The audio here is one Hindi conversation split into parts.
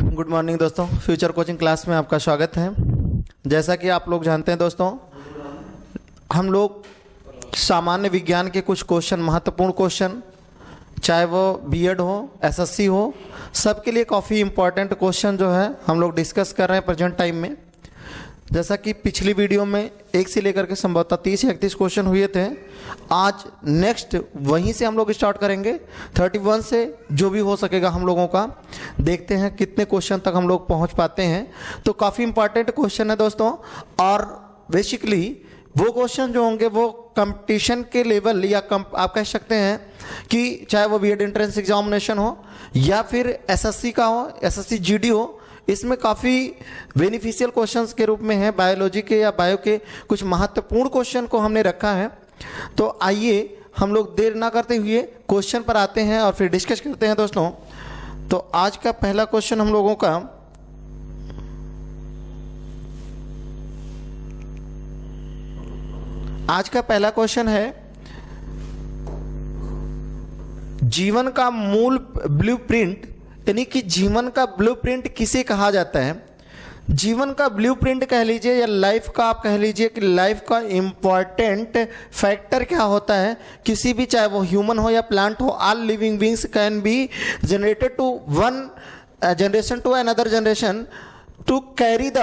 गुड मॉर्निंग दोस्तों, फ्यूचर कोचिंग क्लास में आपका स्वागत है। जैसा कि आप लोग जानते हैं दोस्तों, हम लोग सामान्य विज्ञान के कुछ क्वेश्चन, महत्वपूर्ण क्वेश्चन, चाहे वो बीएड हो, एसएससी हो, सबके लिए काफ़ी इम्पॉर्टेंट क्वेश्चन जो है हम लोग डिस्कस कर रहे हैं प्रेजेंट टाइम में। जैसा कि पिछली वीडियो में 1 से लेकर के संभवतः 30 या 31 क्वेश्चन हुए थे, आज नेक्स्ट वहीं से हम लोग स्टार्ट करेंगे 31 से। जो भी हो सकेगा हम लोगों का, देखते हैं कितने क्वेश्चन तक हम लोग पहुंच पाते हैं। तो काफ़ी इंपॉर्टेंट क्वेश्चन है दोस्तों, और बेसिकली वो क्वेश्चन जो होंगे वो कंपटीशन के लेवल या आप कह सकते हैं कि चाहे वो बीएड एंट्रेंस एग्जामिनेशन हो या फिर एसएससी का हो, एसएससी जीडी हो, इसमें काफ़ी बेनिफिशियल क्वेश्चंस के रूप में है। बायोलॉजी के या बायो के कुछ महत्वपूर्ण क्वेश्चन को हमने रखा है। तो आइए हम लोग देर ना करते हुए क्वेश्चन पर आते हैं और फिर डिस्कस करते हैं दोस्तों। तो आज का पहला क्वेश्चन हम लोगों का है, जीवन का मूल ब्लूप्रिंट, यानी कि जीवन का ब्लूप्रिंट किसे कहा जाता है। जीवन का ब्लूप्रिंट कह लीजिए या लाइफ का आप कह लीजिए कि लाइफ का इम्पॉर्टेंट फैक्टर क्या होता है। किसी भी, चाहे वो ह्यूमन हो या प्लांट हो, all living beings can be generated to one generation to another generation to carry the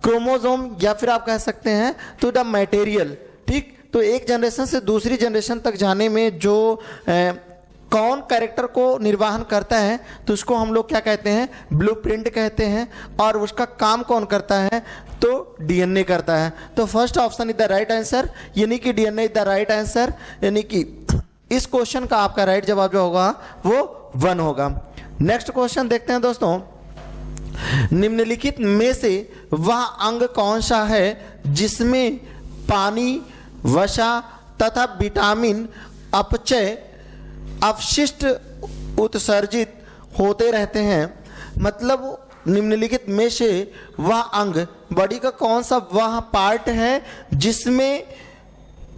chromosome, या फिर आप कह सकते हैं टू द मटेरियल। ठीक, तो एक जनरेशन से दूसरी जनरेशन तक जाने में जो कौन कैरेक्टर को निर्वाहन करता है तो उसको हम लोग क्या कहते हैं, ब्लूप्रिंट कहते हैं। और उसका काम कौन करता है तो डीएनए करता है। तो first option is the right answer, यानी कि DNA is the right answer, यानी कि इस क्वेश्चन का आपका राइट जवाब जो होगा वो 1 होगा। नेक्स्ट क्वेश्चन देखते हैं दोस्तों। निम्नलिखित में से वह अंग कौन सा है जिसमें पानी, वसा तथा विटामिन अपचय अपशिष्ट उत्सर्जित होते रहते हैं। मतलब निम्नलिखित में से वह अंग, बॉडी का कौन सा वह पार्ट है जिसमें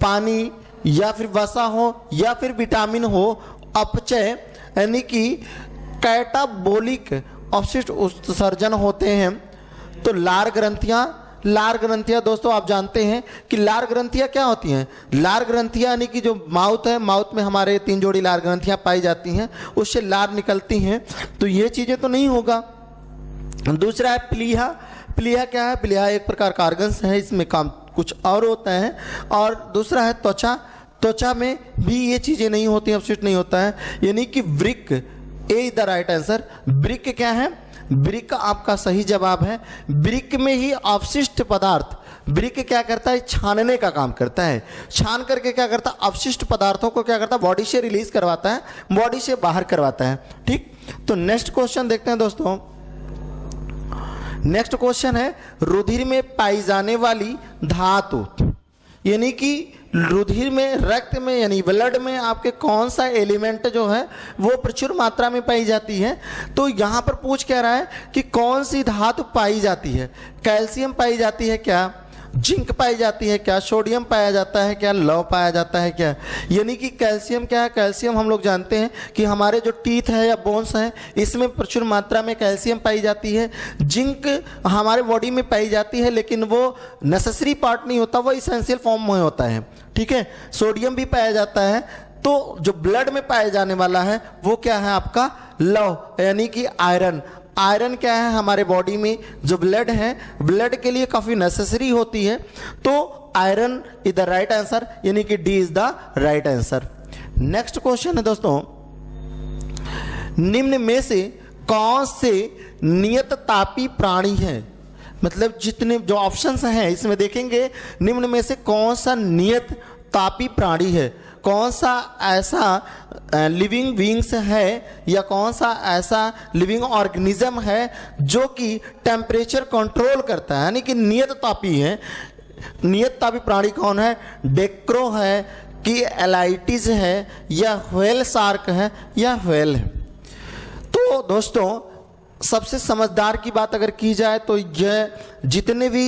पानी या फिर वसा हो या फिर विटामिन हो, अपचय यानी कि कैटाबोलिक अपशिष्ट उत्सर्जन होते हैं। तो लार ग्रंथियां दोस्तों आप जानते हैं कि लार ग्रंथियां क्या होती हैं। लार ग्रंथियां यानी कि जो माउथ है, माउथ में हमारे 3 जोड़ी लार ग्रंथियां पाई जाती हैं, उससे लार निकलती हैं। तो ये चीज़ें तो नहीं होगा। दूसरा है प्लीहा। प्लीहा क्या है? प्लीहा एक प्रकार का ऑर्गन्स है, इसमें काम कुछ और होता है। और दूसरा है त्वचा। त्वचा में भी ये चीज़ें नहीं होती, अपशिष्ट नहीं होता है, यानी कि वृक्क। ए इज द राइट आंसर। वृक्क क्या है? वृक्क आपका सही जवाब है। वृक्क में ही अपशिष्ट पदार्थ, वृक्क क्या करता है? छानने का काम करता है। छान करके क्या करता है? अपशिष्ट पदार्थों को क्या करता है? बॉडी से रिलीज करवाता है, बॉडी से बाहर करवाता है। ठीक, तो नेक्स्ट क्वेश्चन देखते हैं दोस्तों। नेक्स्ट क्वेश्चन है, रुधिर में पाई जाने वाली धातु, यानी कि रुधिर में, रक्त में, यानी ब्लड में आपके कौन सा एलिमेंट जो है वो प्रचुर मात्रा में पाई जाती है। तो यहाँ पर पूछ क्या रहा है कि कौन सी धातु पाई जाती है। कैल्शियम पाई जाती है क्या? जिंक पाई जाती है क्या? सोडियम पाया जाता है क्या? लौह पाया जाता है क्या? यानी कि कैल्शियम क्या है? कैल्शियम हम लोग जानते हैं कि हमारे जो टीथ है या बोन्स हैं, इसमें प्रचुर मात्रा में कैल्शियम पाई जाती है। जिंक हमारे बॉडी में पाई जाती है, लेकिन वो नेसेसरी पार्ट नहीं होता, वो इसेंशियल फॉर्म में होता है। ठीक है, सोडियम भी पाया जाता है। तो जो ब्लड में पाया जाने वाला है वो क्या है आपका? लौह, यानी कि आयरन। आयरन क्या है? हमारे बॉडी में जो ब्लड है, ब्लड के लिए काफ़ी नेसेसरी होती है। तो iron is the right answer, यानी कि D is the right answer. Next question है दोस्तों, निम्न में से कौन से नियत तापी प्राणी है। मतलब जितने जो ऑप्शंस हैं इसमें देखेंगे, निम्न में से कौन सा नियत तापी प्राणी है, कौन सा ऐसा लिविंग बीइंग्स है या कौन सा ऐसा लिविंग ऑर्गेनिज्म है जो कि टेम्परेचर कंट्रोल करता है, यानी कि नियत तापी है। नियत तापी प्राणी कौन है? डेक्रो है कि एलाइटिस है या व्हेल शार्क है या व्हेल है। तो दोस्तों सबसे समझदार की बात अगर की जाए तो यह जितने भी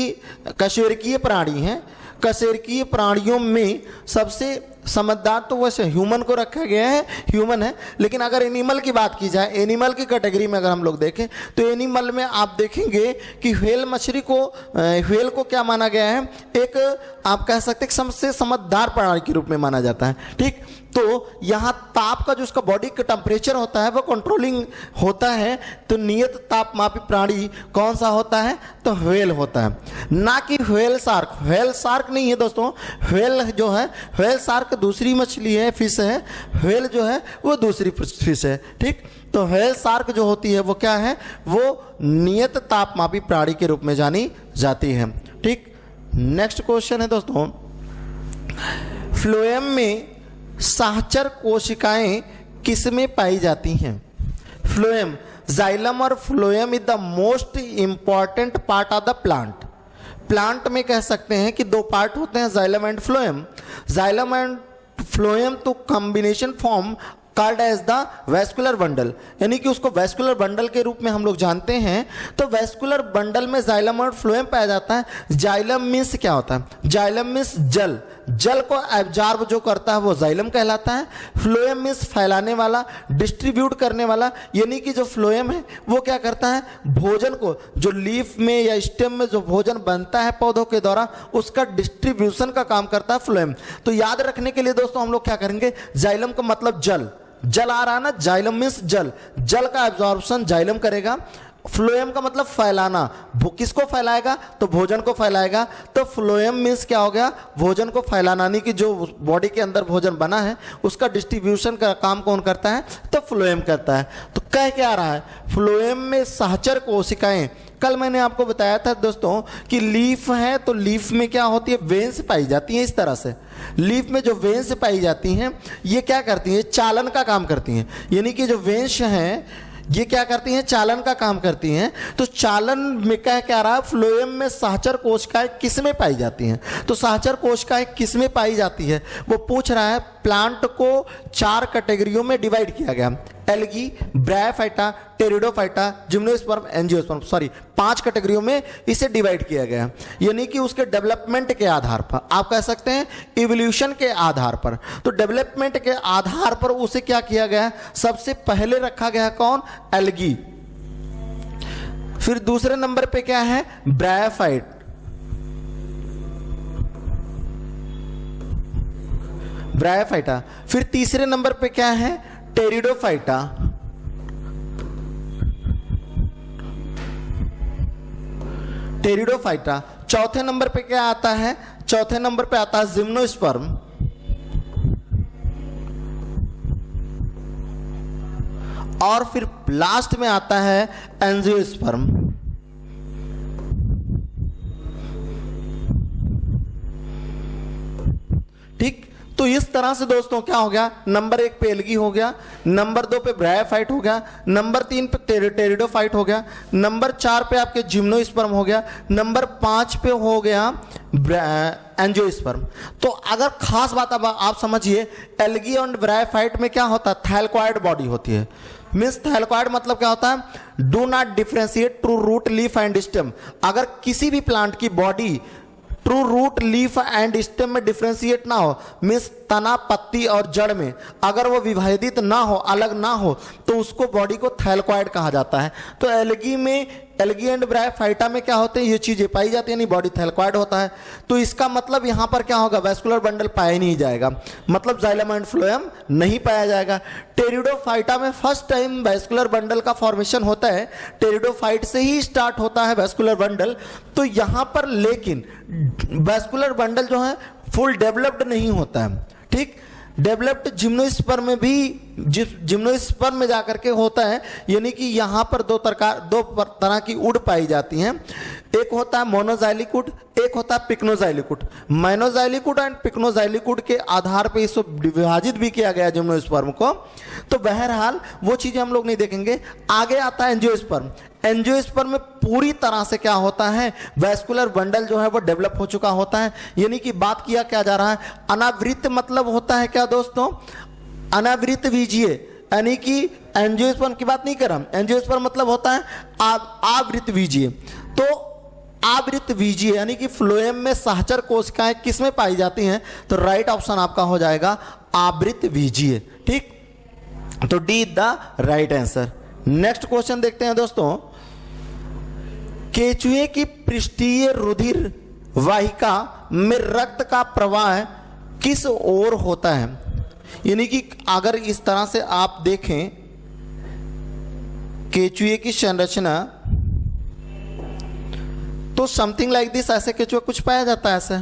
कशेरुकीय प्राणी हैं, कशेरुकीय प्राणियों में सबसे समझदार तो वैसे ह्यूमन को रखा गया है, ह्यूमन है, लेकिन अगर एनिमल की बात की जाए, एनिमल की कैटेगरी में अगर हम लोग देखें तो एनिमल में आप देखेंगे कि व्हेल मछली को, व्हेल को क्या माना गया है, एक आप कह सकते हैं सबसे समझदार प्राणी के रूप में माना जाता है। ठीक, तो यहाँ ताप का जो उसका बॉडी का टेम्परेचर होता है वो कंट्रोलिंग होता है। तो नियत तापमापी प्राणी कौन सा होता है, तो व्हेल होता है, ना कि व्हेल शार्क। व्हेल शार्क नहीं है दोस्तों, व्हेल जो है, व्हेल शार्क दूसरी मछली है, फिश है, व्हेल जो है वो दूसरी फिश है। ठीक, तो व्हेल शार्क जो होती है वो क्या है, वो नियत तापमापी प्राणी के रूप में जानी जाती है। ठीक, नेक्स्ट क्वेश्चन है दोस्तों, फ्लोएम में साहचर कोशिकाएं किसमें पाई जाती हैं? फ्लोएम, जाइलम और phloem is the most important part of the plant. Plant में कह सकते हैं कि दो पार्ट होते हैं, xylem and phloem. Xylem and phloem तो combination form called as the vascular bundle, यानी कि उसको वैस्कुलर बंडल के रूप में हम लोग जानते हैं। तो वैस्कुलर बंडल में जाइलम और फ्लोएम पाया जाता है। जाइलम मीन्स क्या होता है, जाइलम मीन्स जल, जल को एब्जॉर्ब जो करता है वो जाइलम कहलाता है। फ्लोएम मीन्स फैलाने वाला, डिस्ट्रीब्यूट करने वाला, यानी कि जो फ्लोएम है वो क्या करता है, भोजन को, जो लीफ में या स्टेम में जो भोजन बनता है पौधों के द्वारा, उसका डिस्ट्रीब्यूशन का काम करता है फ्लोएम। तो याद रखने के लिए दोस्तों हम लोग क्या करेंगे, जाइलम का मतलब जल, जल आ रहा है ना, जाइलम मीन्स जल, जल का एब्जॉर्प्शन जाइलम करेगा। फ्लोएम का मतलब फैलाना, किसको फैलाएगा, तो भोजन को फैलाएगा। तो फ्लोएम मीन्स क्या हो गया, भोजन को फैलाना, यानी कि जो बॉडी के अंदर भोजन बना है उसका डिस्ट्रीब्यूशन का काम कौन करता है, तो फ्लोएम करता है। तो कह क्या रहा है, फ्लोएम में साहचर कोशिकाएं, कल मैंने आपको बताया था दोस्तों कि लीफ है, तो लीफ में क्या होती है, वेन्स पाई जाती हैं। इस तरह से लीफ में जो वेन्स पाई जाती हैं ये क्या करती हैं, चालन का काम करती हैं, यानी कि जो वेन्स हैं ये क्या करती हैं, चालन का काम करती हैं। तो चालन में क्या रहा, फ्लोएम में साहचर कोशिकाएं किस में पाई जाती हैं, तो साहचर कोशिकाएं किस में पाई जाती है वो पूछ रहा है। प्लांट को 4 कैटेगरियों में डिवाइड किया गया, algae, bryophyta, pteridophyta, gymnosperm, angiosperm, sorry 5 कैटेगरियों में इसे डिवाइड किया गया, यानी कि उसके डेवलपमेंट के आधार पर, आप कह सकते हैं इवोल्यूशन के आधार पर। तो डेवलपमेंट के आधार पर उसे क्या किया गया, सबसे पहले रखा गया कौन, एल्गी। फिर दूसरे नंबर पे क्या है, ब्रायोफाइट, ब्रायोफाइटा। फिर तीसरे नंबर पे क्या है, टेरिडोफाइटा। टेरिडोफाइटा। चौथे नंबर पे क्या आता है, चौथे नंबर पे आता है जिम्नोस्पर्म। और फिर लास्ट में आता है एंजियोस्पर्म। ठीक, तो इस तरह से दोस्तों क्या हो गया, नंबर 1 पे एल्गी हो गया, नंबर 2 पे ब्रायोफाइट हो गया, नंबर 3 पे टेरिडोफाइट हो गया, नंबर 4 पे आपके जिम्नोस्पर्म हो गया, नंबर 5 पे हो गया एंजियोस्पर्म। तो अगर खास बात अब आप समझिए, एल्गी और ब्रायोफाइट में क्या होता है, थैलकॉइड बॉडी होती है। मीन्स थैलकॉइड मतलब क्या होता है, do not differentiate true root, leaf and stem. अगर किसी भी प्लांट की body true root, leaf and stem में डिफरेंशिएट ना हो, मीन्स तना, पत्ती और जड़ में अगर वो विभाजित ना हो, अलग ना हो, तो उसको बॉडी को थैलकॉइड कहा जाता है। तो एल्गी में, एल्गी एंड ब्रायोफाइटा में क्या होते हैं, ये चीजें पाई जाती है, यानी बॉडी थैलकॉइड होता है। तो इसका मतलब यहां पर क्या होगा, वैस्कुलर बंडल पाया नहीं जाएगा, मतलब जाइलम एंड फ्लोएम नहीं पाया जाएगा। टेरिडोफाइटा में फर्स्ट टाइम वैस्कुलर बंडल का फॉर्मेशन होता है, टेरिडोफाइट से ही स्टार्ट होता है वैस्कुलर बंडल। तो यहां पर लेकिन वैस्कुलर बंडल जो है फुल डेवलप्ड नहीं होता है। ठीक, डेवलप्ड जिम्नोस्पर्म में भी, जिम्नोस्पर्म में जाकर के होता है, यानी कि यहाँ पर दो तरह की उड पाई जाती हैं। एक होता है मोनोजाइलिक उड, एक होता है पिक्नोजाइलिक उड। मोनोजाइलिक एंड पिक्नोजाइलिक पे आधार पे इसको विभाजित भी किया गया जिम्नोस्पर्म को। तो बहरहाल वो चीजें हम लोग नहीं देखेंगे। आगे आता है एंजियोस्पर्म। एंजियोस्पर्म में पूरी तरह से क्या होता है, वैस्कुलर बंडल जो है वो डेवलप हो चुका होता है, यानी कि बात किया क्या जा रहा है, अनावृत मतलब होता है क्या दोस्तों, अनावृत वीजिए, यानी कि एंजियोस्पर्म की बात नहीं कर रहा, एंजियोस्पर्म मतलब होता है आवृत वीजिए। तो आवृत बीजीय यानी कि फ्लोएम में सहचर कोशिकाएं किस में पाई जाती हैं? तो राइट ऑप्शन आपका हो जाएगा आवृत बीजीय। ठीक, तो D is the right answer. Next question देखते हैं दोस्तों। केंचुए की पृष्ठीय रुधिर वाहिका में रक्त का प्रवाह किस ओर होता है? यानी कि अगर इस तरह से आप देखें केंचुए की संरचना, तो समथिंग लाइक दिस, ऐसे केंचुआ कुछ पाया जाता है ऐसे।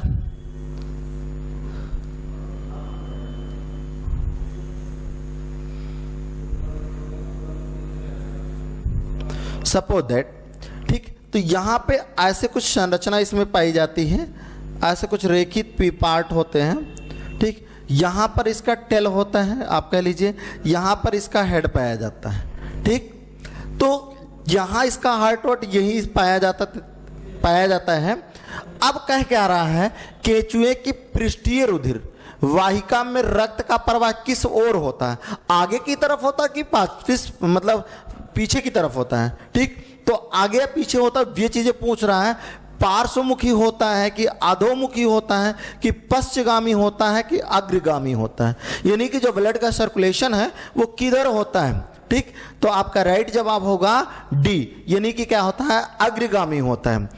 सपोज दैट, ठीक, तो यहां पे ऐसे कुछ संरचना इसमें पाई जाती है, ऐसे कुछ रेखित पार्ट होते हैं। ठीक, यहां पर इसका टेल होता है, आप कह लीजिए यहां पर इसका हेड पाया जाता है। ठीक, तो यहां इसका हार्ट वाट यही पाया जाता है। अब कह क्या रहा है, केंचुए की पृष्ठीय रुधिर वाहिका में रक्त का प्रवाह किस ओर होता है? आगे की तरफ होता है कि मतलब पीछे की तरफ होता है? ठीक, तो आगे या पीछे होता है, ये चीजें पूछ रहा है। पार्श्वमुखी होता है कि अधोमुखी होता है कि पश्चगामी होता है कि अग्रगामी होता है? यानी कि जो ब्लड का सर्कुलेशन है वो किधर होता है? ठीक, तो आपका राइट जवाब होगा डी, यानी कि क्या होता है? अग्रगामी होता है।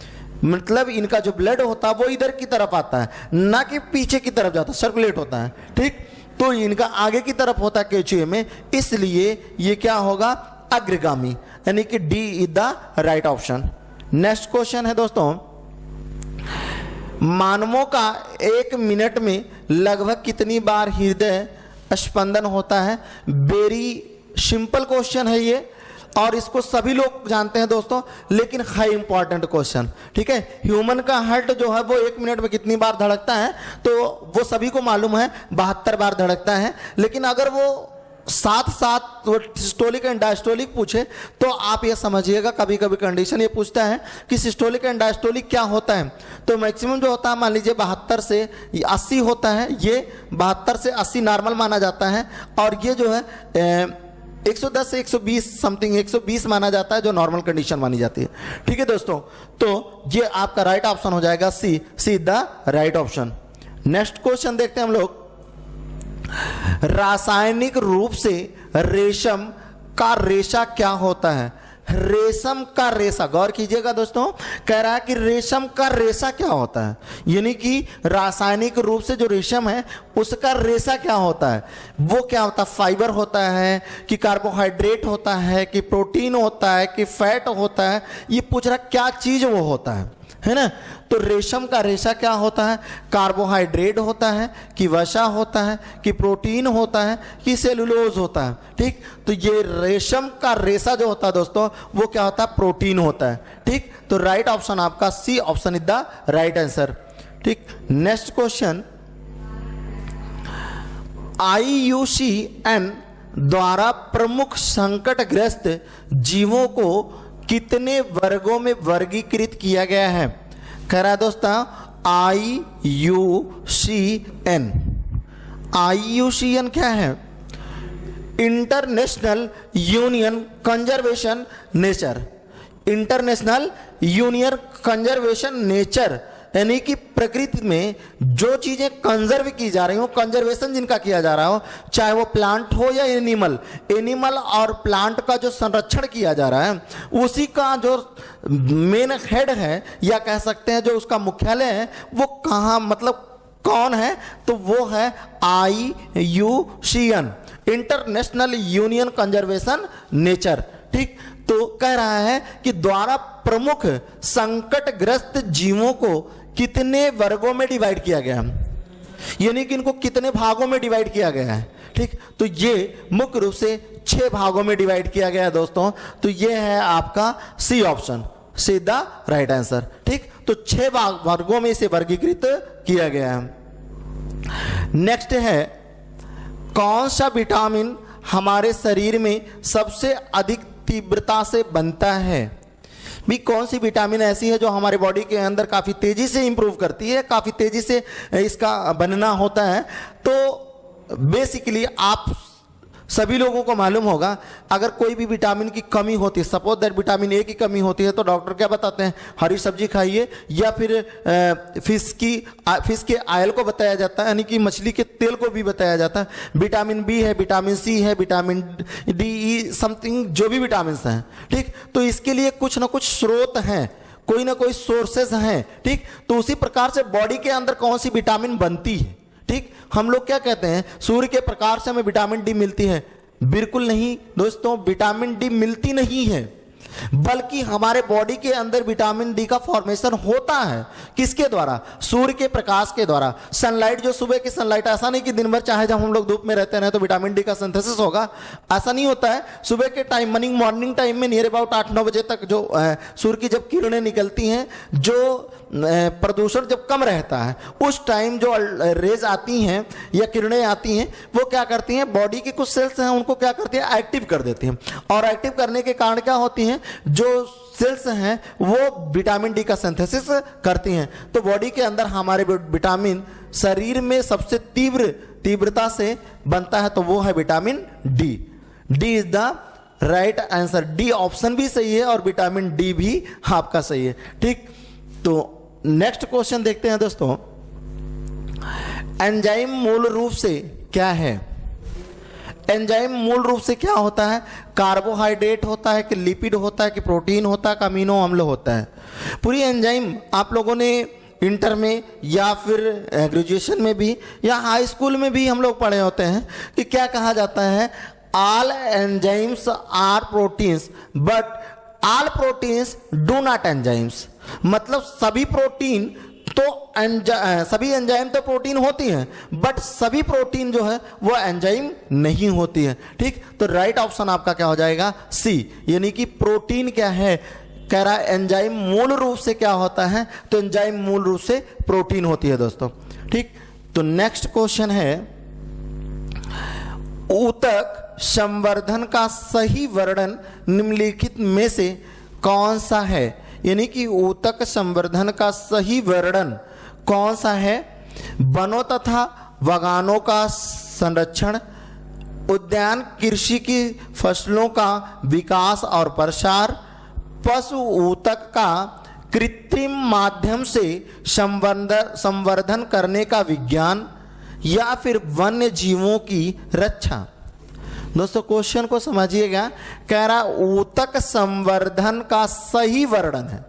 मतलब इनका जो ब्लड होता है वो इधर की तरफ आता है, ना कि पीछे की तरफ जाता है, सर्कुलेट होता है। ठीक, तो इनका आगे की तरफ होता है केंचुए में, इसलिए ये क्या होगा? अग्रगामी, यानी कि D is the right option. Next question है दोस्तों, मानवों का 1 मिनट में लगभग कितनी बार हृदय स्पंदन होता है? वेरी सिंपल क्वेश्चन है ये, और इसको सभी लोग जानते हैं दोस्तों, लेकिन हाई इंपॉर्टेंट क्वेश्चन। ठीक है, ह्यूमन का हार्ट जो है वो 1 मिनट में कितनी बार धड़कता है? तो वो सभी को मालूम है, 72 बार धड़कता है। लेकिन अगर वो साथ साथ सिस्टोलिक एंड डायस्टोलिक पूछे तो आप ये समझिएगा, कभी कभी कंडीशन ये पूछता है कि सिस्टोलिक एंड डायस्टोलिक क्या होता है। तो मैक्सिमम जो होता है मान लीजिए 72 से 80 होता है, ये 72 से 80 नॉर्मल माना जाता है, और ये जो है 110 से 120 समथिंग 120 माना जाता है, जो नॉर्मल कंडीशन मानी जाती है। ठीक है दोस्तों, तो ये आपका राइट ऑप्शन हो जाएगा सी the right option. Next question देखते हैं हम लोग। रासायनिक रूप से रेशम का रेशा क्या होता है? रेशम का रेशा, गौर कीजिएगा दोस्तों, कह रहा है कि रेशम का रेशा क्या होता है? यानी कि रासायनिक रूप से जो रेशम है उसका रेशा क्या होता है? वो क्या होता है? फाइबर होता है कि कार्बोहाइड्रेट होता है कि प्रोटीन होता है कि फैट होता है? ये पूछ रहा क्या चीज वो होता है ना? तो रेशम का रेशा क्या होता है? कार्बोहाइड्रेट होता है कि वसा होता है कि प्रोटीन होता है कि सेलुलोज होता है? ठीक, तो ये रेशम का रेशा जो होता है दोस्तों वो क्या होता है? प्रोटीन होता है। ठीक, तो राइट ऑप्शन आपका C option is the right answer. ठीक, नेक्स्ट क्वेश्चन, IUCN द्वारा प्रमुख संकटग्रस्त जीवों को कितने वर्गों में वर्गीकृत किया गया है? कह रहा है दोस्तों IUCN क्या है? International union conservation nature. International union conservation nature, यानी कि प्रकृति में जो चीजें कंजर्व की जा रही हो, कंजर्वेशन जिनका किया जा रहा हो, चाहे वो प्लांट हो या एनिमल और प्लांट का जो संरक्षण किया जा रहा है, उसी का जो मेन हेड है या कह सकते हैं जो उसका मुख्यालय है, वो कहाँ, मतलब कौन है? तो वो है IUCN, international union conservation nature. ठीक, तो कह रहा है कि द्वारा प्रमुख संकटग्रस्त जीवों को कितने वर्गों में डिवाइड किया गया है, यानी कि इनको कितने भागों में डिवाइड किया गया है? ठीक, तो ये मुख्य रूप से 6 भागों में डिवाइड किया गया है दोस्तों। तो ये है आपका C option, C the right answer. ठीक, तो 6 वर्गों में इसे वर्गीकृत किया गया है। नेक्स्ट है, कौन सा विटामिन हमारे शरीर में सबसे अधिक तीव्रता से बनता है? भी कौन सी विटामिन ऐसी है जो हमारे बॉडी के अंदर काफ़ी तेज़ी से इंप्रूव करती है, काफ़ी तेज़ी से इसका बनना होता है? तो बेसिकली आप सभी लोगों को मालूम होगा, अगर कोई भी विटामिन की कमी होती है, सपोज दैट विटामिन ए की कमी होती है, तो डॉक्टर क्या बताते हैं, हरी सब्जी खाइए, या फिर फिश के ऑयल को बताया जाता है, यानी कि मछली के तेल को भी बताया जाता है। विटामिन बी है, विटामिन सी है, विटामिन डी ई समथिंग जो भी विटामिन हैं, ठीक। तो इसके लिए कुछ ना कुछ स्रोत हैं, कोई ना कोई सोर्सेज हैं, ठीक। तो उसी प्रकार से बॉडी के अंदर कौन सी विटामिन बनती है, ठीक। हम लोग क्या कहते हैं, सूर्य के प्रकाश से हमें विटामिन डी मिलती है? बिल्कुल नहीं दोस्तों, विटामिन डी मिलती नहीं है, बल्कि हमारे बॉडी के अंदर विटामिन डी का फॉर्मेशन होता है। किसके द्वारा? सूर्य के प्रकाश के द्वारा। सनलाइट, जो सुबह की सनलाइट, ऐसा नहीं कि दिन भर चाहे जब हम लोग धूप में रहते हैं तो विटामिन डी का सिंथेसिस होगा, ऐसा नहीं होता है। सुबह के टाइम मॉर्निंग टाइम में नियर अबाउट 8-9 बजे तक जो सूर्य की जब किरणें निकलती हैं, जो प्रदूषण जब कम रहता है, उस टाइम जो रेज आती हैं या किरणें आती हैं, वो क्या करती हैं, बॉडी के कुछ सेल्स हैं उनको क्या करती हैं, एक्टिव कर देती हैं। और एक्टिव करने के कारण क्या होती हैं, जो सेल्स हैं वो विटामिन डी का सिंथेसिस करती हैं। तो बॉडी के अंदर हमारे विटामिन शरीर में सबसे तीव्रता से बनता है, तो वो है vitamin D. D is the right answer. D option भी सही है और विटामिन डी भी आपका सही है, ठीक। तो नेक्स्ट क्वेश्चन देखते हैं दोस्तों, एंजाइम मूल रूप से क्या है? एंजाइम मूल रूप से क्या होता है? कार्बोहाइड्रेट होता है कि लिपिड होता है कि प्रोटीन होता है कि अमीनो अम्ल होता है? पूरी एंजाइम आप लोगों ने इंटर में या फिर ग्रेजुएशन में भी या हाई स्कूल में भी हम लोग पढ़े होते हैं कि क्या कहा जाता है, all enzymes are proteins but all proteins do not enzymes. मतलब सभी प्रोटीन तो सभी एंजाइम तो प्रोटीन होती हैं, बट सभी प्रोटीन जो है वो एंजाइम नहीं होती है, ठीक। तो राइट ऑप्शन आपका क्या हो जाएगा, सी, यानी कि प्रोटीन क्या है, कह रहा है एंजाइम मूल रूप से क्या होता है, तो एंजाइम मूल रूप से प्रोटीन होती है दोस्तों, ठीक। तो नेक्स्ट क्वेश्चन है, ऊतक संवर्धन का सही वर्णन निम्नलिखित में से कौन सा है? यानी कि ऊतक संवर्धन का सही वर्णन कौन सा है? वनों तथा बागानों का संरक्षण, उद्यान कृषि की फसलों का विकास और प्रसार, पशु ऊतक का कृत्रिम माध्यम से संवर्धन करने का विज्ञान, या फिर वन्य जीवों की रक्षा। दोस्तों क्वेश्चन को समझिएगा, कह रहा ऊतक संवर्धन का सही वर्णन है,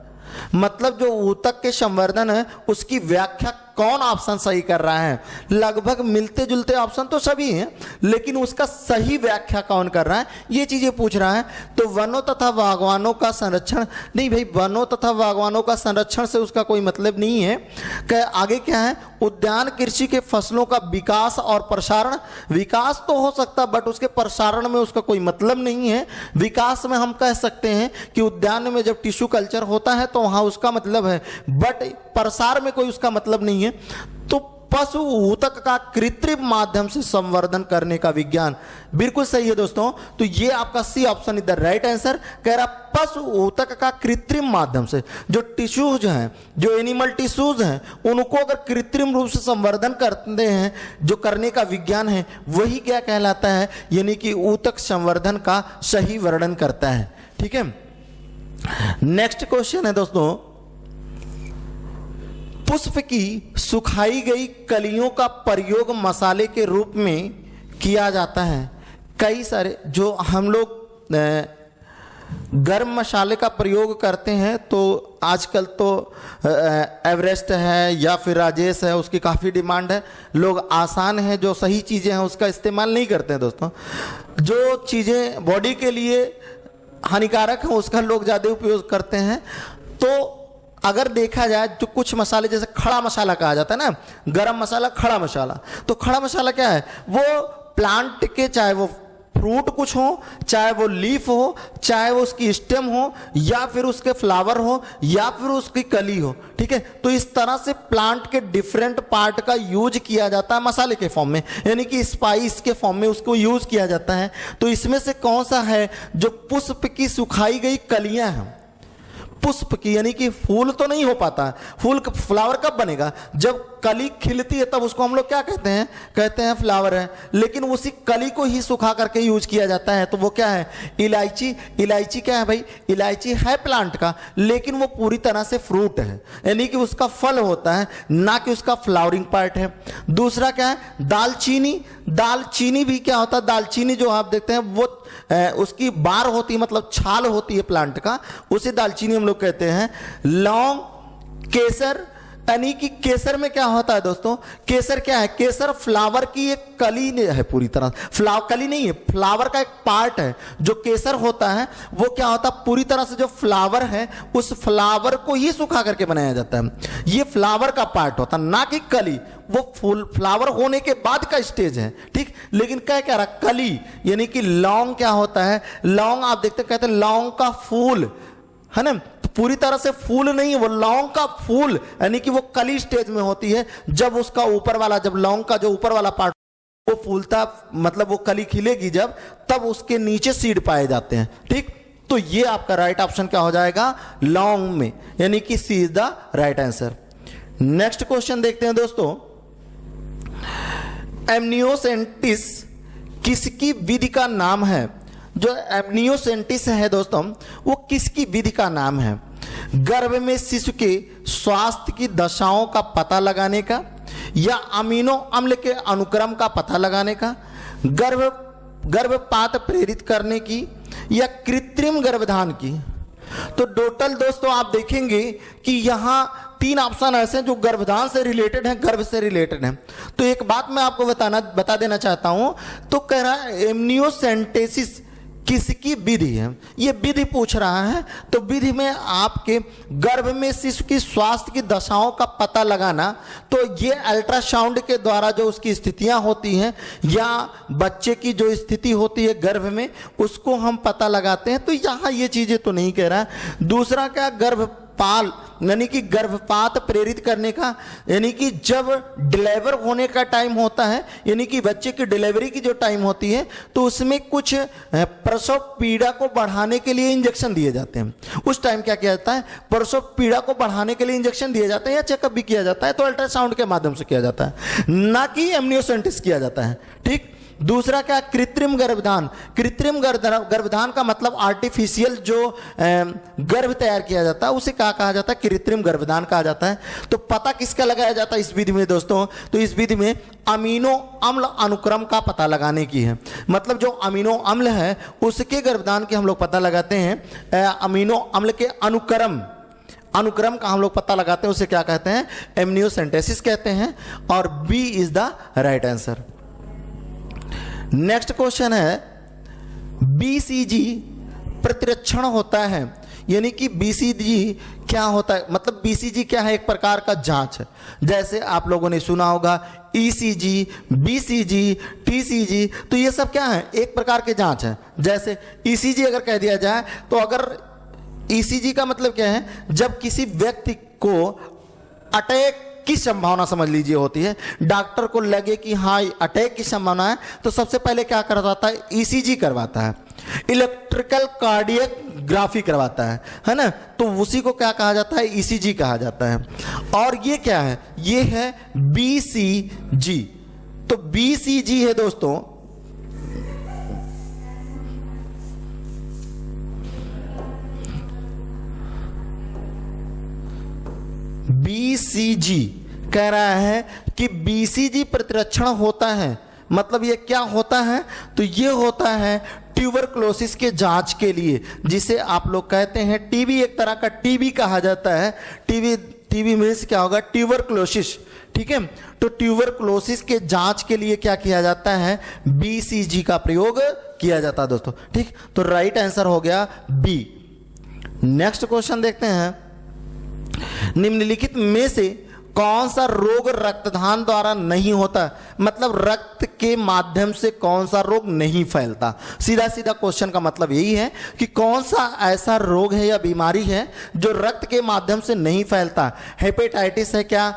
मतलब जो ऊतक के संवर्धन है उसकी व्याख्या कौन ऑप्शन सही कर रहा है? लगभग मिलते जुलते ऑप्शन तो सभी हैं, लेकिन उसका सही व्याख्या कौन कर रहा है, ये चीजें पूछ रहा है। तो वनों तथा बागवानों का संरक्षण, नहीं भाई, वनों तथा बागवानों का संरक्षण से उसका कोई मतलब नहीं है। आगे क्या है, उद्यान कृषि के फसलों का विकास और प्रसारण। विकास तो हो सकता बट उसके प्रसारण में उसका कोई मतलब नहीं है। विकास में हम कह सकते हैं कि उद्यान में जब टिश्यू कल्चर होता है तो वहां उसका मतलब है, बट प्रसार में कोई उसका मतलब नहीं है। तो पशु ऊतक का कृत्रिम माध्यम से संवर्धन करने का विज्ञान, बिल्कुल सही है दोस्तों। तो ये आपका C option is the right answer. कह रहा पशु ऊतक का कृत्रिम माध्यम से, जो टिश्यूज हैं, जो एनिमल टिश्यूज हैं, उनको अगर कृत्रिम रूप से संवर्धन करते हैं, जो करने का विज्ञान है, वही क्या कहलाता है, यानी कि ऊतक संवर्धन का सही वर्णन करता है, ठीक है। नेक्स्ट क्वेश्चन है दोस्तों, पुष्प की सुखाई गई कलियों का प्रयोग मसाले के रूप में किया जाता है। कई सारे जो हम लोग गर्म मसाले का प्रयोग करते हैं, तो आजकल तो एवरेस्ट है या फिर राजेश है, उसकी काफ़ी डिमांड है। लोग आसान है, जो सही चीज़ें हैं उसका इस्तेमाल नहीं करते हैं दोस्तों। जो चीज़ें बॉडी के लिए हानिकारक हैं उसका लोग ज़्यादा उपयोग करते हैं। तो अगर देखा जाए जो कुछ मसाले, जैसे खड़ा मसाला कहा जाता है ना, गरम मसाला, खड़ा मसाला, तो खड़ा मसाला क्या है, वो प्लांट के, चाहे वो फ्रूट कुछ हो, चाहे वो लीफ हो, चाहे वो उसकी स्टेम हो, या फिर उसके फ्लावर हो, या फिर उसकी कली हो, ठीक है। तो इस तरह से प्लांट के डिफरेंट पार्ट का यूज किया जाता है मसाले के फॉर्म में, यानी कि स्पाइस के फॉर्म में उसको यूज किया जाता है। तो इसमें से कौन सा है जो पुष्प की सुखाई गई कलियां हैं, पुष्प की, यानी कि फूल तो नहीं हो पाता, फूल फ्लावर कब बनेगा, जब कली खिलती है तब उसको हम लोग क्या कहते हैं? कहते हैं फ्लावर है। लेकिन उसी कली को ही सुखा करके यूज किया जाता है, तो वो क्या है? इलायची। इलायची क्या है भाई? इलायची है प्लांट का, लेकिन वो पूरी तरह से फ्रूट है, यानी कि उसका फल होता है, ना कि उसका फ्लावरिंग पार्ट है। दूसरा क्या है? दालचीनी। दालचीनी भी क्या होता है? दालचीनी जो आप देखते हैं वो उसकी बार होती है, मतलब छाल होती है प्लांट का, उसे दालचीनी हम लोग कहते हैं। लौंग, केसर, यानी कि केसर में क्या होता है दोस्तों? केसर क्या है? केसर फ्लावर की एक कली है, पूरी तरह कली नहीं है, फ्लावर का एक पार्ट है। जो केसर होता है वो क्या होता है? पूरी तरह से जो फ्लावर है उस फ्लावर को ही सुखा करके बनाया जाता है। ये फ्लावर का पार्ट होता है, ना कि कली। वो फूल फ्लावर होने के बाद का स्टेज है, ठीक। लेकिन क्या कह रहा? कली, यानी कि लौंग क्या होता है? लौंग आप देखते कहते हैं लौंग का फूल है ना, पूरी तरह से फूल नहीं है वो, लौंग का फूल, यानी कि वो कली स्टेज में होती है। जब उसका ऊपर वाला, जब लौंग का जो ऊपर वाला पार्ट वो फूलता, मतलब वो कली खिलेगी जब, तब उसके नीचे सीड पाए जाते हैं, ठीक। तो ये आपका राइट ऑप्शन क्या हो जाएगा? लौंग में, यानी कि C is the right answer. Next question देखते हैं दोस्तों। एमनियोसेंटिस किसकी विधि का नाम है? जो एमनियोसेंटिस है दोस्तों, वो किसकी विधि का नाम है? गर्भ में शिशु के स्वास्थ्य की दशाओं का पता लगाने का, या अमीनो अम्ल के अनुक्रम का पता लगाने का, गर्भपात प्रेरित करने की, या कृत्रिम गर्भधान की? तो टोटल दोस्तों आप देखेंगे कि यहां 3 ऑप्शन ऐसे हैं जो गर्भधान से रिलेटेड हैं, गर्भ से रिलेटेड हैं। तो एक बात मैं आपको बता देना चाहता हूं। तो कह रहा है एमनियोसेंटेसिस किसकी विधि है? ये विधि पूछ रहा है। तो विधि में आपके गर्भ में शिशु की स्वास्थ्य की दशाओं का पता लगाना, तो ये अल्ट्रासाउंड के द्वारा जो उसकी स्थितियां होती हैं, या बच्चे की जो स्थिति होती है गर्भ में, उसको हम पता लगाते हैं। तो यहाँ ये चीजें तो नहीं कह रहा है। दूसरा क्या? गर्भपाल, यानी कि गर्भपात प्रेरित करने का, यानी कि जब डिलीवर होने का टाइम होता है, यानी कि बच्चे की डिलीवरी की जो टाइम होती है, तो उसमें कुछ प्रसव पीड़ा को बढ़ाने के लिए इंजेक्शन दिए जाते हैं। उस टाइम क्या किया जाता है? प्रसव पीड़ा को बढ़ाने के लिए इंजेक्शन दिए जाते हैं, या चेकअप भी किया जाता है, तो अल्ट्रासाउंड के माध्यम से किया जाता है, ना कि एमनियोसेंटिस किया जाता है, ठीक। दूसरा क्या? कृत्रिम गर्भधान। कृत्रिम गर्भधान का मतलब आर्टिफिशियल जो गर्भ तैयार किया जाता है, उसे क्या कहा जाता है? कृत्रिम गर्भधान कहा जाता है। तो पता किसका लगाया जाता है इस विधि में दोस्तों? तो इस विधि में अमीनो अम्ल अनुक्रम का पता लगाने की है। मतलब जो अमीनो अम्ल है उसके गर्भधान के हम लोग पता लगाते हैं। अमीनो अम्ल के अनुक्रम का हम लोग पता लगाते हैं, उसे क्या कहते हैं? एमनियोसेंटेसिस कहते हैं। और B is the right answer. Next question है, बीसीजी प्रतिरक्षण होता है, यानी कि बीसीजी क्या होता है? मतलब बीसीजी क्या है? एक प्रकार का जांच है। जैसे आप लोगों ने सुना होगा ईसीजी, बीसीजी, टीसीजी, तो ये सब क्या है? एक प्रकार के जांच है। जैसे ईसीजी अगर कह दिया जाए, तो अगर ईसीजी का मतलब क्या है? जब किसी व्यक्ति को अटैक की संभावना समझ लीजिए होती है, डॉक्टर को लगे कि हाँ अटैक की संभावना है, तो सबसे पहले क्या करवाता है? ईसीजी करवाता है, इलेक्ट्रिकल कार्डियोग्राफी करवाता है ना। तो उसी को क्या कहा जाता है? ईसीजी कहा जाता है। और ये क्या है? ये है बीसीजी। तो बीसीजी है दोस्तों, बीसीजी कह रहा है कि बीसीजी प्रतिरक्षण होता है। मतलब ये क्या होता है? तो ये होता है ट्यूबरक्लोसिस के जांच के लिए, जिसे आप लोग कहते हैं टीबी। एक तरह का टीबी कहा जाता है। टीबी में क्या होगा? ट्यूबरक्लोसिस, ठीक है। तो ट्यूबरक्लोसिस के जांच के लिए क्या किया जाता है? बीसीजी का प्रयोग किया जाता है दोस्तों, ठीक। तो राइट आंसर हो गया बी। नेक्स्ट क्वेश्चन देखते हैं। निम्नलिखित में से कौन सा रोग रक्तदान द्वारा नहीं होता? मतलब रक्त के माध्यम से कौन सा रोग नहीं फैलता? सीधा सीधा क्वेश्चन का मतलब यही है कि कौन सा ऐसा रोग है या बीमारी है जो रक्त के माध्यम से नहीं फैलता? हेपेटाइटिस है क्या?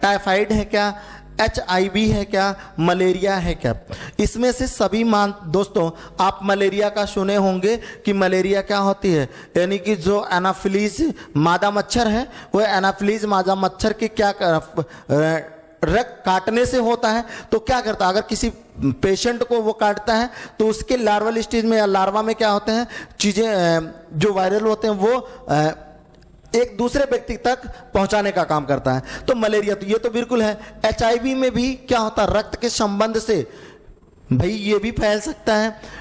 टाइफाइड है क्या? HIV है क्या, मलेरिया है क्या? इसमें से सभी दोस्तों आप मलेरिया का सुने होंगे कि मलेरिया क्या होती है, यानी कि जो एनाफिलीज मादा मच्छर है, वो एनाफिलीज मादा मच्छर के क्या रक्त काटने से होता है। तो क्या करता है, अगर किसी पेशेंट को वो काटता है तो उसके लार्वल स्टेज में या लार्वा में क्या होते हैं, चीज़ें जो वायरल होते हैं वो एक दूसरे व्यक्ति तक पहुंचाने का काम करता है। तो मलेरिया तो ये तो बिल्कुल है। HIV में भी क्या होता है, रक्त के संबंध से भाई ये भी फैल सकता है।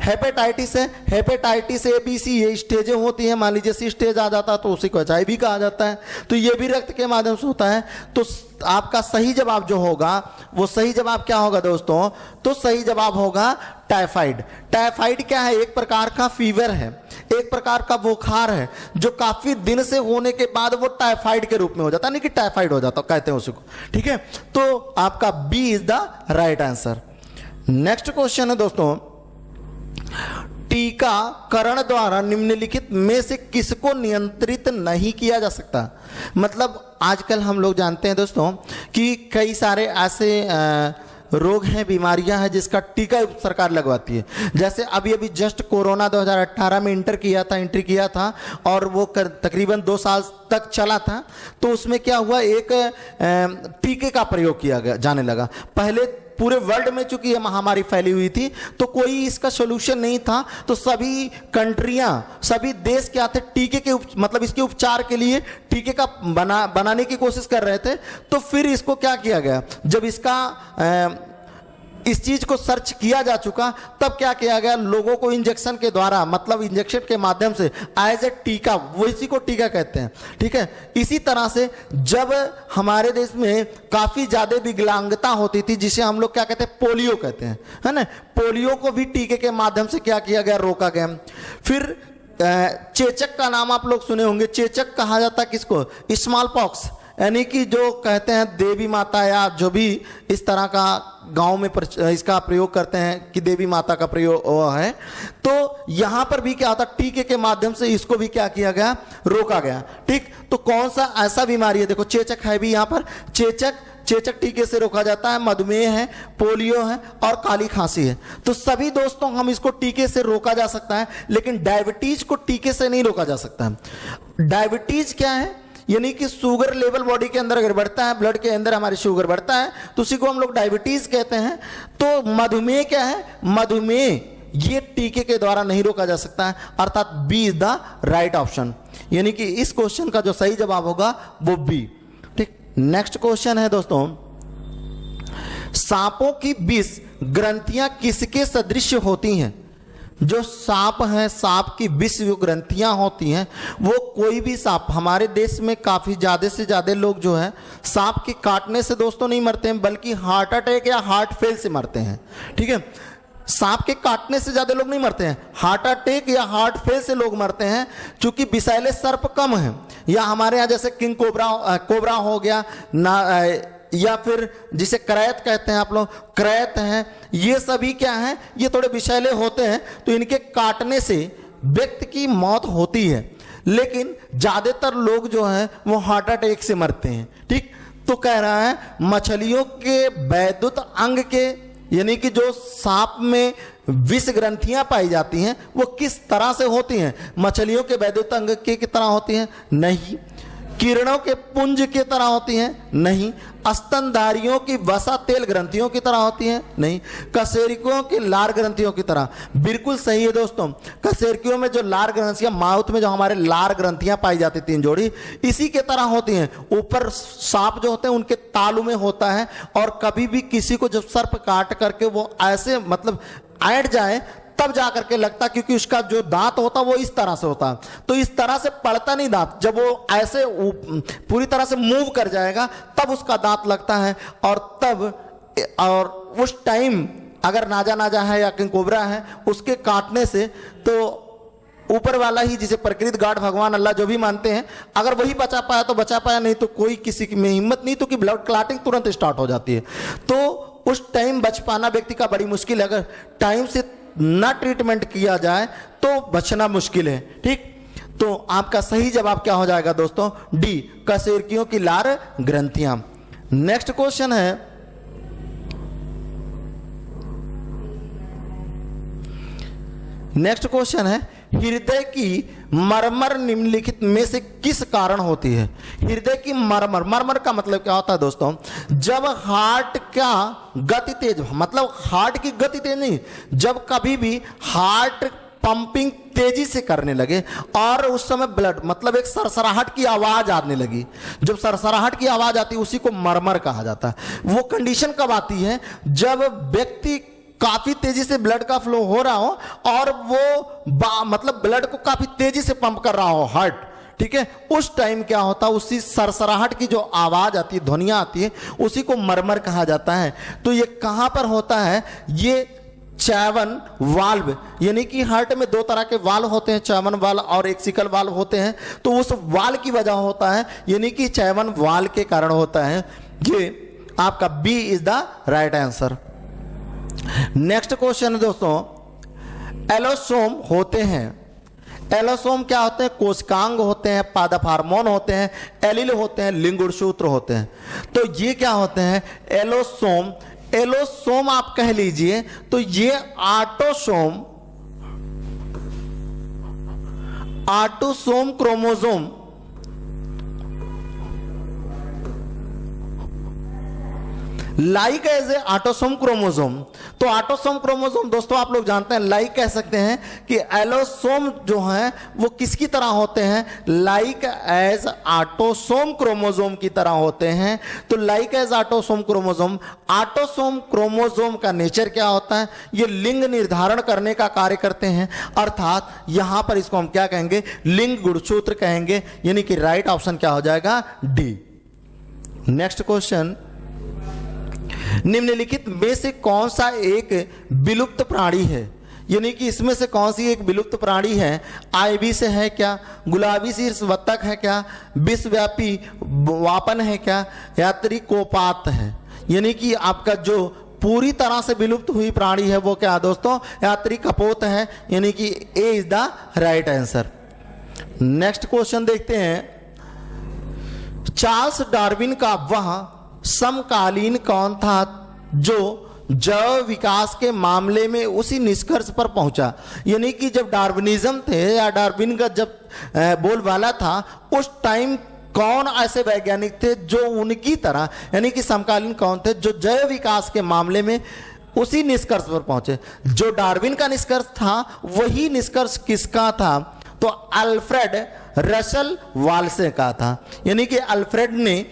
हेपेटाइटिस है, हेपेटाइटिस A B C ये स्टेजें होती हैं, मान लीजिए C स्टेज आ जाता है तो उसी को HIV कहा जाता है। तो ये भी रक्त के माध्यम से होता है। तो आपका सही जवाब जो होगा वो सही जवाब क्या होगा दोस्तों, तो सही जवाब होगा टाइफाइड। टाइफाइड क्या है, एक प्रकार का फीवर है, एक प्रकार का बुखार है जो काफी दिन से होने के बाद वो टाइफाइड के रूप में हो जाता है, नहीं कि टाइफाइड हो जाता कहते हैं उसी को, ठीक है। तो आपका B is the right answer. Next question है दोस्तों, टीकाकरण द्वारा निम्नलिखित में से किसको नियंत्रित नहीं किया जा सकता? मतलब आजकल हम लोग जानते हैं दोस्तों कि कई सारे ऐसे रोग हैं, बीमारियां हैं जिसका टीका सरकार लगवाती है। जैसे अभी जस्ट कोरोना 2018 में एंट्री किया था और वो तकरीबन 2 साल तक चला था। तो उसमें क्या हुआ, एक टीके का प्रयोग किया जाने लगा। पहले पूरे वर्ल्ड में चूंकि ये महामारी फैली हुई थी तो कोई इसका सोल्यूशन नहीं था, तो सभी कंट्रियां, सभी देश क्या थे, टीके के मतलब इसके उपचार के लिए टीके का बनाने की कोशिश कर रहे थे। तो फिर इसको क्या किया गया, जब इसका इस चीज को सर्च किया जा चुका तब क्या किया गया, लोगों को इंजेक्शन के द्वारा, मतलब इंजेक्शन के माध्यम से एज ए टीका, वो इसी को टीका कहते हैं, ठीक है। इसी तरह से जब हमारे देश में काफी ज्यादा विकलांगता होती थी, जिसे हम लोग क्या कहते हैं, पोलियो कहते हैं, है ना, पोलियो को भी टीके के माध्यम से क्या किया गया, रोका गया। फिर चेचक का नाम आप लोग सुने होंगे। चेचक कहा जाता है किसको, स्मॉल पॉक्स, यानी कि जो कहते हैं देवी माता या जो भी इस तरह का गांव में इसका प्रयोग करते हैं कि देवी माता का प्रयोग है। तो यहां पर भी क्या होता, टीके के माध्यम से इसको भी क्या किया गया, रोका गया, ठीक। तो कौन सा ऐसा बीमारी है, देखो चेचक है भी यहां पर, चेचक टीके से रोका जाता है, मधुमेह है, पोलियो है और काली खांसी है। तो सभी दोस्तों हम इसको टीके से रोका जा सकता है, लेकिन डायबिटीज को टीके से नहीं रोका जा सकता है। डायबिटीज क्या है, यानी कि शुगर लेवल बॉडी के अंदर अगर बढ़ता है, ब्लड के अंदर हमारी शुगर बढ़ता है तो उसी को हम लोग डायबिटीज कहते हैं। तो मधुमेह क्या है, मधुमेह ये टीके के द्वारा नहीं रोका जा सकता है, अर्थात B is the right option. यानी कि इस क्वेश्चन का जो सही जवाब होगा वो बी, ठीक। नेक्स्ट क्वेश्चन है दोस्तों, सांपों की विष ग्रंथियां किसके सदृश होती हैं? जो सांप है, सांप की विष जो ग्रंथियां होती हैं वो कोई भी सांप, हमारे देश में काफ़ी ज़्यादा से ज़्यादा लोग जो है सांप के काटने से दोस्तों नहीं मरते हैं, बल्कि हार्ट अटैक या हार्ट फेल से मरते हैं, ठीक है। सांप के काटने से ज़्यादा लोग नहीं मरते हैं, हार्ट अटैक या हार्ट फेल से लोग मरते हैं, क्योंकि विषैले सर्प कम है। या हमारे यहाँ जैसे किंग कोबरा हो गया ना, या फिर जिसे करैत कहते हैं आप लोग, करैत हैं, ये सभी क्या हैं, ये थोड़े विषैले होते हैं, तो इनके काटने से व्यक्ति की मौत होती है, लेकिन ज्यादातर लोग जो हैं वो हार्ट अटैक से मरते हैं, ठीक। तो कह रहा है मछलियों के वैद्युत अंग के, यानी कि जो सांप में विष ग्रंथियां पाई जाती हैं वो किस तरह से होती हैं? मछलियों के वैद्युत अंग की तरह होती हैं? नहीं। किरणों के पुंज की तरह होती हैं? नहीं। स्तनधारियों की वसा तेल ग्रंथियों की तरह होती हैं? नहीं। कशेरुकियों की लार ग्रंथियों की तरह? बिल्कुल सही है दोस्तों। कशेरुकियों में जो लार ग्रंथियां, माउथ में जो हमारे लार ग्रंथियां पाई जाती 3 जोड़ी, इसी के तरह होती हैं। ऊपर सांप जो होते हैं उनके तालू में होता है, और कभी भी किसी को जब सर्प काट करके वो ऐसे मतलब ऐंठ जाए तब जा करके लगता, क्योंकि उसका जो दांत होता वो इस तरह से होता, तो इस तरह से पड़ता नहीं दांत, जब वो ऐसे पूरी तरह से मूव कर जाएगा तब उसका दांत लगता है। और उस टाइम अगर नाजा है या किंग कोबरा है, उसके काटने से तो ऊपर वाला ही, जिसे प्रकृति गार्ड भगवान अल्लाह जो भी मानते हैं, अगर वही बचा पाया तो बचा पाया, नहीं तो कोई किसी में हिम्मत नहीं, तो कि ब्लड क्लॉटिंग तुरंत स्टार्ट हो जाती है। तो उस टाइम बच पाना व्यक्ति का बड़ी मुश्किल है। अगर टाइम से ना ट्रीटमेंट किया जाए तो बचना मुश्किल है, ठीक। तो आपका सही जवाब क्या हो जाएगा दोस्तों? डी, कशेरुकियों की लार ग्रंथियां। नेक्स्ट क्वेश्चन है, नेक्स्ट क्वेश्चन है, हृदय की मरमर निम्नलिखित में से किस कारण होती है? हृदय की मरमर, मरमर का मतलब क्या होता है दोस्तों? जब हार्ट का गति तेज, मतलब हार्ट की गति तेज नहीं, जब कभी भी हार्ट पंपिंग तेजी से करने लगे और उस समय ब्लड, मतलब एक सरसराहट की आवाज आने लगी, जब सरसराहट की आवाज आती है उसी को मरमर कहा जाता है। वो कंडीशन कब आती है? जब व्यक्ति काफी तेजी से ब्लड का फ्लो हो रहा हो और वो मतलब ब्लड को काफी तेजी से पंप कर रहा हो हार्ट, ठीक है, उस टाइम क्या होता है, उसी सरसराहट की जो आवाज आती है, ध्वनियां आती है, उसी को मरमर कहा जाता है। तो ये कहां पर होता है? ये चैवन वाल्व, यानी कि हार्ट में दो तरह के वाल्व होते हैं, चैवन वाल्व और एक्सिकल वाल्व होते हैं, तो उस वाल्व की वजह होता है, यानी कि चैवन वाल्व के कारण होता है। ये आपका B is the right answer. Next question है दोस्तों, एलोसोम होते हैं, एलोसोम क्या होते हैं? कोशिकांग होते हैं, पादप हार्मोन होते हैं, एलील होते हैं, लिंग गुणसूत्र होते हैं। तो ये क्या होते हैं? एलोसोम, एलोसोम आप कह लीजिए तो ये autosome, autosome chromosome, like as a autosome chromosome. तो ऑटोसोम क्रोमोसोम दोस्तों आप लोग जानते हैं, लाइक कह सकते हैं कि एलोसोम जो है वो किसकी तरह होते हैं? लाइक एज ऑटोसोम क्रोमोसोम की तरह होते हैं। तो like as autosome chromosome, autosome chromosome का नेचर क्या होता है? ये लिंग निर्धारण करने का कार्य करते हैं, अर्थात यहां पर इसको हम क्या कहेंगे? लिंग गुणसूत्र कहेंगे, यानी कि राइट ऑप्शन क्या हो जाएगा? डी। नेक्स्ट क्वेश्चन, निम्नलिखित में से कौन सा एक विलुप्त प्राणी है? यानी कि इसमें से कौन सी एक विलुप्त प्राणी है? आईबी से है क्या? गुलाबी शीर्ष बत्तख है क्या? विश्वव्यापी वापन है क्या? यात्री कोपात है। यानी कि आपका जो पूरी तरह से विलुप्त हुई प्राणी है वो क्या दोस्तों? यात्री कपोत है, यानी कि A is the right answer. Next question देखते हैं, चार्ल्स डार्विन का वह समकालीन कौन था जो जैव विकास के मामले में उसी निष्कर्ष पर पहुंचा? यानी कि जब डार्विनिज्म थे या डार्विन का जब बोलबाला था, उस टाइम कौन ऐसे वैज्ञानिक थे जो उनकी तरह, यानी कि समकालीन कौन थे जो जैव विकास के मामले में उसी निष्कर्ष पर पहुंचे? जो डार्विन का निष्कर्ष था वही निष्कर्ष किसका था? तो अल्फ्रेड रसल वाल्से का था। यानी कि अल्फ्रेड ने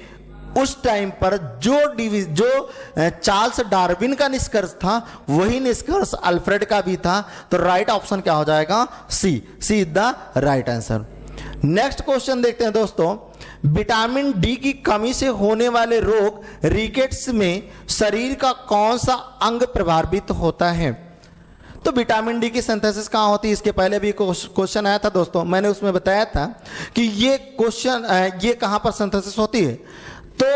उस टाइम पर जो चार्ल्स डार्विन का निष्कर्ष था वही निष्कर्ष अल्फ्रेड का भी था। तो राइट ऑप्शन क्या हो जाएगा? C, C is the right answer. Next question देखते हैं दोस्तों, विटामिन डी की कमी से होने वाले रोग रिकेट्स में शरीर का कौन सा अंग प्रभावित होता है? तो विटामिन डी की सिंथेसिस कहाँ होती है? इसके पहले भी क्वेश्चन आया था दोस्तों, मैंने उसमें बताया था कि ये क्वेश्चन ये कहाँ पर सिंथेसिस होती है। तो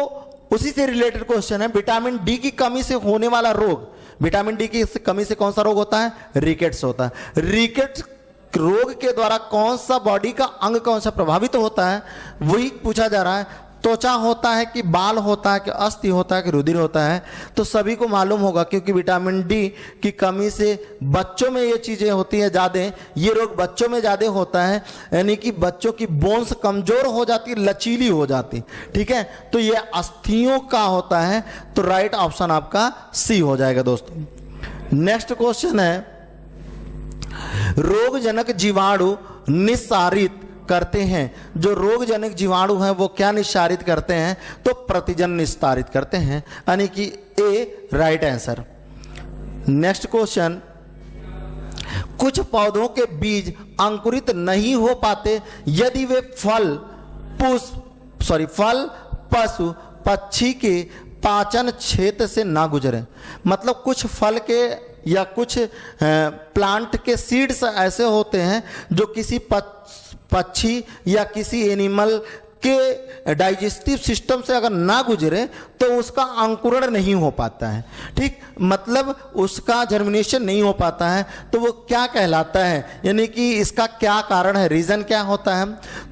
उसी से रिलेटेड क्वेश्चन है, विटामिन डी की कमी से होने वाला रोग, विटामिन डी की कमी से कौन सा रोग होता है? रिकेट्स होता है। रिकेट्स रोग के द्वारा कौन सा बॉडी का अंग कौन सा प्रभावित होता है वही पूछा जा रहा है। त्वचा होता है कि बाल होता है कि अस्थि होता है कि रुधिर होता है? तो सभी को मालूम होगा, क्योंकि विटामिन डी की कमी से बच्चों में ये चीज़ें होती हैं ज़्यादा, ये रोग बच्चों में ज़्यादा होता है, यानी कि बच्चों की बोन्स कमज़ोर हो जाती, लचीली हो जाती, ठीक है। तो ये अस्थियों का होता है। तो राइट ऑप्शन आपका सी हो जाएगा दोस्तों। नेक्स्ट क्वेश्चन है, रोगजनक जीवाणु निस्सारित करते हैं, जो रोगजनक जीवाणु हैं वो क्या निस्सारित करते हैं? तो प्रतिजन निस्तारित करते हैं, यानी कि ए राइट आंसर। नेक्स्ट क्वेश्चन, कुछ पौधों के बीज अंकुरित नहीं हो पाते यदि वे फल पशु पक्षी के पाचन क्षेत्र से ना गुजरे। मतलब कुछ फल के या कुछ प्लांट के सीड्स ऐसे होते हैं जो किसी पक्षी या किसी एनिमल के डाइजेस्टिव सिस्टम से अगर ना गुजरे तो उसका अंकुरण नहीं हो पाता है, ठीक, मतलब उसका जर्मिनेशन नहीं हो पाता है। तो वो क्या कहलाता है, यानी कि इसका क्या कारण है, रीजन क्या होता है?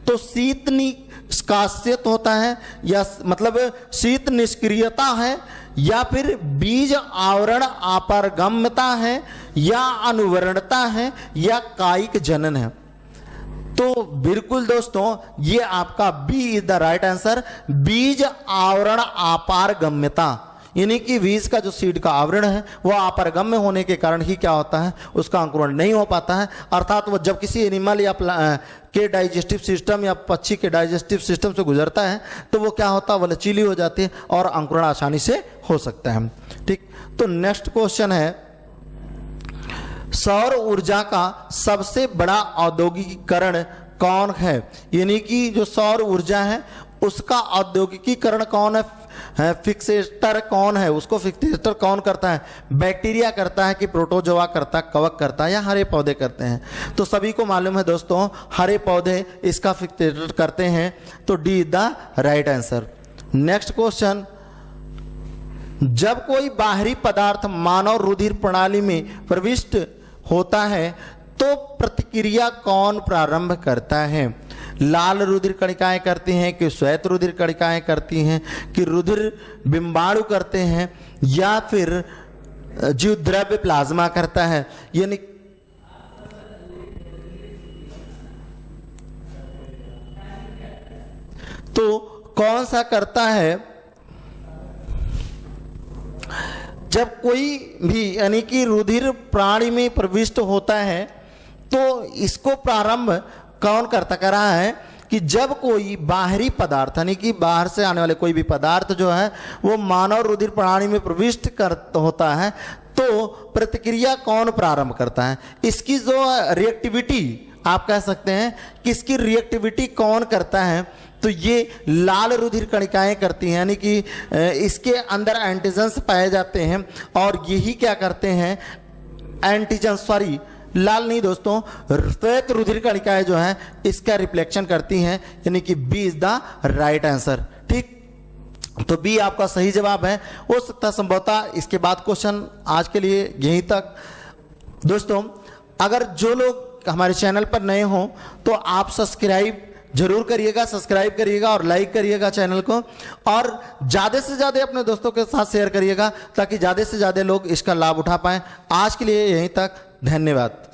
तो शीत निष्कासित होता है, या मतलब शीत निष्क्रियता है, या फिर बीज आवरण अपारगम्यता है, या अनुवर्णता है, या कायिक जनन है? तो बिल्कुल दोस्तों ये आपका B is the right answer, बीज आवरण अपारगम्यता, यानी कि बीज का जो सीड का आवरण है वो अपारगम्य होने के कारण ही क्या होता है, उसका अंकुरण नहीं हो पाता है। अर्थात वो जब किसी एनिमल या के डाइजेस्टिव सिस्टम या पक्षी के डाइजेस्टिव सिस्टम से गुजरता है तो वो क्या होता है, वो लचीली हो जाती है और अंकुरण आसानी से हो सकता है। ठीक, तो नेक्स्ट क्वेश्चन है, सौर ऊर्जा का सबसे बड़ा औद्योगिकीकरण कौन है? यानी कि जो सौर ऊर्जा है उसका औद्योगिकीकरण कौन है, फिक्सेटर कौन है, उसको फिक्सेटर कौन करता है? बैक्टीरिया करता है कि प्रोटोजोआ करता है, कवक करता है, या हरे पौधे करते हैं? तो सभी को मालूम है दोस्तों हरे पौधे इसका फिक्सेटर करते हैं, तो D is the right answer. Next question, जब कोई बाहरी पदार्थ मानव रुधिर प्रणाली में प्रविष्ट होता है तो प्रतिक्रिया कौन प्रारंभ करता है? लाल रुधिर कणिकाएं करती हैं कि श्वेत रुधिर कणिकाएं करती हैं कि रुधिर बिंबाणु करते हैं या फिर जीव द्रव्य प्लाज्मा करता है? यानी तो कौन सा करता है? जब कोई भी यानी कि रुधिर प्राणी में प्रविष्ट होता है तो इसको प्रारंभ कौन करता कर रहा है कि जब कोई बाहरी पदार्थ यानी कि बाहर से आने वाले कोई भी पदार्थ जो है वो मानव रुधिर प्रणाली में प्रविष्ट होता है तो प्रतिक्रिया कौन प्रारंभ करता है? इसकी जो रिएक्टिविटी आप कह सकते हैं कि इसकी रिएक्टिविटी कौन करता है? तो ये लाल रुधिर कणिकाएं करती हैं, यानी कि इसके अंदर एंटीजन्स पाए जाते हैं और यही क्या करते हैं, एंटीजन सॉरी लाल नहीं दोस्तों, श्वेत रुधिर कणिकाएं जो हैं इसका रिफ्लेक्शन करती हैं, यानी कि B is the right answer. ठीक, तो बी आपका सही जवाब है। हो सकता है संभवतः इसके बाद क्वेश्चन आज के लिए यहीं तक। दोस्तों अगर जो लोग हमारे चैनल पर नए हों तो आप सब्सक्राइब जरूर करिएगा, सब्सक्राइब करिएगा और लाइक करिएगा चैनल को, और ज़्यादा से ज़्यादा अपने दोस्तों के साथ शेयर करिएगा ताकि ज़्यादा से ज़्यादा लोग इसका लाभ उठा पाएं। आज के लिए यहीं तक, धन्यवाद।